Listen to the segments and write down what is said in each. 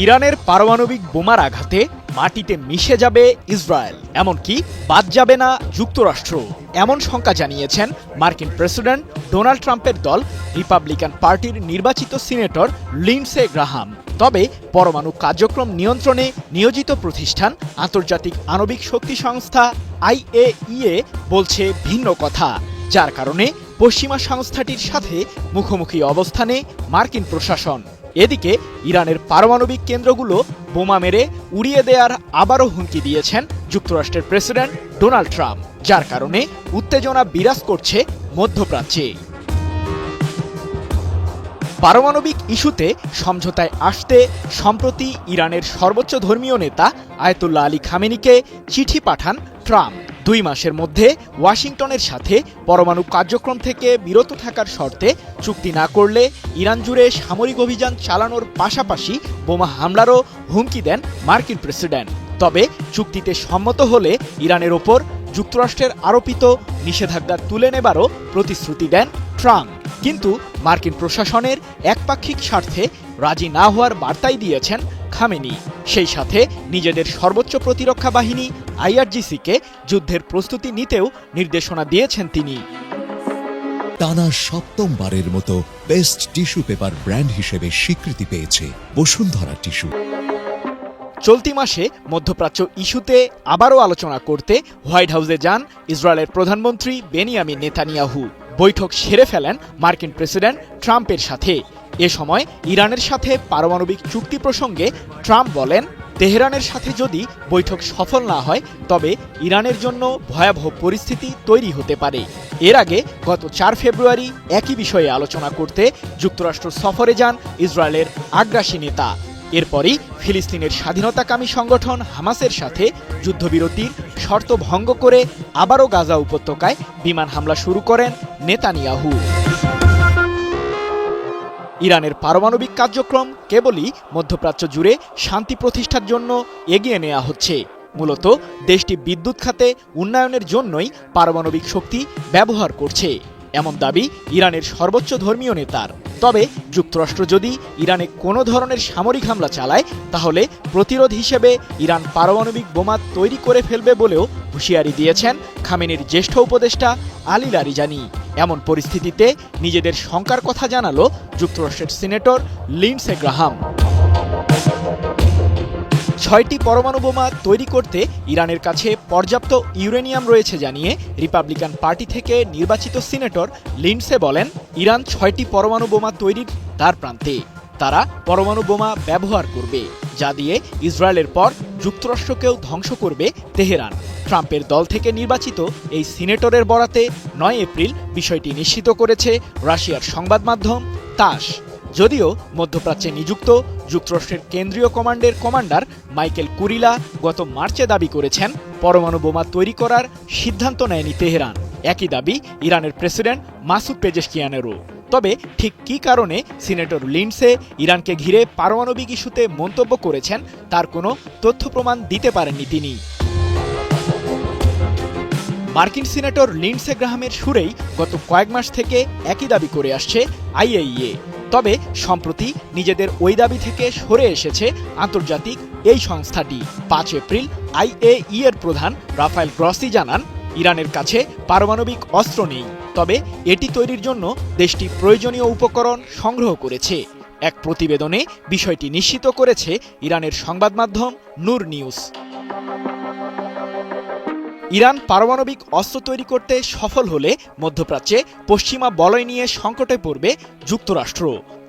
ইরানের পারমাণবিক বোমার আঘাতে মাটিতে মিশে যাবে ইসরায়েল, এমনকি বাদ যাবে না যুক্তরাষ্ট্র, এমন শঙ্কা জানিয়েছেন মার্কিন প্রেসিডেন্ট ডোনাল্ড ট্রাম্পের দল রিপাবলিকান পার্টির নির্বাচিত সিনেটর লিন্ডসে গ্রাহাম। তবে পরমাণু কার্যক্রম নিয়ন্ত্রণে নিয়োজিত প্রতিষ্ঠান আন্তর্জাতিক আণবিক শক্তি সংস্থা IAEA বলছে ভিন্ন কথা, যার কারণে পশ্চিমা সংস্থাটির সাথে মুখোমুখি অবস্থানে মার্কিন প্রশাসন। এদিকে ইরানের পারমাণবিক কেন্দ্রগুলো বোমা মেরে উড়িয়ে দেওয়ার আবারও হুমকি দিয়েছেন যুক্তরাষ্ট্রের প্রেসিডেন্ট ডোনাল্ড ট্রাম্প, যার কারণে উত্তেজনা বিরাজ করছে মধ্যপ্রাচ্যে। পারমাণবিক ইস্যুতে সমঝোতায় আসতে সম্প্রতি ইরানের সর্বোচ্চ ধর্মীয় নেতা আয়াতুল্লাহ আলী খামেনিকে চিঠি পাঠান ট্রাম্প। 2 মাসের মধ্যে ওয়াশিংটনের সাথে পরমাণু কার্যক্রম থেকে বিরত থাকার শর্তে চুক্তি না করলে ইরান জুড়ে সামরিক অভিযান চালানোর পাশাপাশি বোমা হামলারও হুমকি দেন মার্কিন প্রেসিডেন্ট। তবে চুক্তিতে সম্মত হলে ইরানের ওপর যুক্তরাষ্ট্রের আরোপিত নিষেধাজ্ঞা তুলে নেবারও প্রতিশ্রুতি দেন ট্রাম্প। কিন্তু মার্কিন প্রশাসনের একপাক্ষিক স্বার্থে রাজি না হওয়ার বার্তাই দিয়েছেন খামেনি। সেই সাথে নিজেদের সর্বোচ্চ প্রতিরক্ষা বাহিনী IRGC-কে যুদ্ধের প্রস্তুতি নিতেও নির্দেশনা দিয়েছেন তিনি। টানা 7মবারের মতো বেস্ট টিস্যু পেপার ব্র্যান্ড হিসেবে স্বীকৃতি পেয়েছে বসুন্ধরা টিস্যু। চলতি মাসে মধ্যপ্রাচ্য ইস্যুতে আবারও আলোচনা করতে হোয়াইট হাউসে যান ইসরায়েলের প্রধানমন্ত্রী বেনিয়ামিন নেতানিয়াহু। বৈঠক সেরে ফেলেন মার্কিন প্রেসিডেন্ট ট্রাম্পের সাথে। এ সময় ইরানের সাথে পারমাণবিক চুক্তি প্রসঙ্গে ট্রাম্প বলেন, তেহরানের সাথে যদি বৈঠক সফল না হয় তবে ইরানের জন্য ভয়াবহ পরিস্থিতি তৈরি হতে পারে। এর আগে গত 4 ফেব্রুয়ারি একই বিষয়ে আলোচনা করতে যুক্তরাষ্ট্র সফরে যান ইসরায়েলের আগ্রাসী নেতা। এরপরই ফিলিস্তিনের স্বাধীনতাকামী সংগঠন হামাসের সাথে যুদ্ধবিরতির শর্ত ভঙ্গ করে আবারও গাজা উপত্যকায় বিমান হামলা শুরু করেন নেতানিয়াহু। ইরানের পারমাণবিক কার্যক্রম কেবলই মধ্যপ্রাচ্য জুড়ে শান্তি প্রতিষ্ঠার জন্য এগিয়ে নেওয়া হচ্ছে। মূলত দেশটি বিদ্যুৎ খাতে উন্নয়নের জন্যই পারমাণবিক শক্তি ব্যবহার করছে, এমন দাবি ইরানের সর্বোচ্চ ধর্মীয় নেতার। তবে যুক্তরাষ্ট্র যদি ইরানে কোনো ধরনের সামরিক হামলা চালায় তাহলে প্রতিরোধ হিসেবে ইরান পারমাণবিক বোমা তৈরি করে ফেলবে বলেও হুঁশিয়ারি দিয়েছেন খামেনির জ্যেষ্ঠ উপদেষ্টা আলী লারিজানি। এমন পরিস্থিতিতে নিজেদের শঙ্কার কথা জানালো যুক্তরাষ্ট্রের সিনেটর লিন্ডসে গ্রাহাম। 6টি পরমাণু বোমা তৈরি করতে ইরানের কাছে পর্যাপ্ত ইউরেনিয়াম রয়েছে জানিয়ে রিপাবলিকান পার্টি থেকে নির্বাচিত সিনেটর লিন্ডসে বলেন, ইরান 6টি পরমাণু বোমা তৈরির দ্বারপ্রান্তে। তারা পরমাণু বোমা ব্যবহার করবে, যা দিয়ে ইসরায়েলের পর যুক্তরাষ্ট্রকেও ধ্বংস করবে তেহরান। ট্রাম্পের দল থেকে নির্বাচিত এই সিনেটরের বরাতে 9 এপ্রিল বিষয়টি নিশ্চিত করেছে রাশিয়ার সংবাদ মাধ্যম তাস। যদিও মধ্যপ্রাচ্যে নিযুক্ত যুক্তরাষ্ট্রের কেন্দ্রীয় কমান্ডের কমান্ডার মাইকেল কুরিলা গত মার্চে দাবি করেছেন পরমাণু বোমা তৈরি করার সিদ্ধান্ত নেয়নি তেহরান। একই দাবি ইরানের প্রেসিডেন্ট মাসুদ পেজেশকিয়ানেরও। তবে ঠিক কী কারণে সিনেটর লিন্ডসে ইরানকে ঘিরে পারমাণবিক ইস্যুতে মন্তব্য করেছেন তার কোনো তথ্য প্রমাণ দিতে পারেননি তিনি। মার্কিন সিনেটর লিন্ডসে গ্রাহামের সুরেই গত কয়েক মাস থেকে একই দাবি করে আসছে IAEA। তবে সম্প্রতি নিজেদের ওই দাবি থেকে সরে এসেছে আন্তর্জাতিক এই সংস্থাটি। 5 এপ্রিল IAEA এর প্রধান রাফায়েল গ্রসি জানান, ইরানের কাছে পারমাণবিক অস্ত্র নেই, তবে এটি তৈরির জন্য দেশটি প্রয়োজনীয় উপকরণ সংগ্রহ করেছে। এক প্রতিবেদনে বিষয়টি নিশ্চিত করেছে ইরানের সংবাদ মাধ্যম নূর নিউজ। ইরান পারমাণবিক অস্ত্র তৈরি করতে সফল হলে মধ্যপ্রাচ্যে পশ্চিমা বলয় নিয়ে সংকটে পড়বে যুক্তরাষ্ট্র।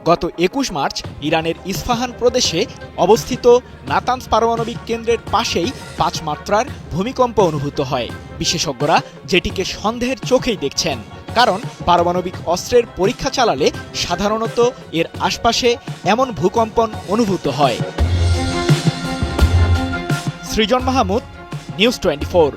গত 21 মার্চ ইরানের ইস্পাহান প্রদেশে অবস্থিত নাতানস পারমাণবিক কেন্দ্রের পাশেই 5 মাত্রার ভূমিকম্প অনুভূত হয়। বিশেষজ্ঞরা যেটিকে সন্দেহের চোখেই দেখছেন, কারণ পারমাণবিক অস্ত্রের পরীক্ষা চালালে সাধারণত এর আশপাশে এমন ভূকম্পন অনুভূত হয়। সৃজন মাহমুদ, নিউজ 24।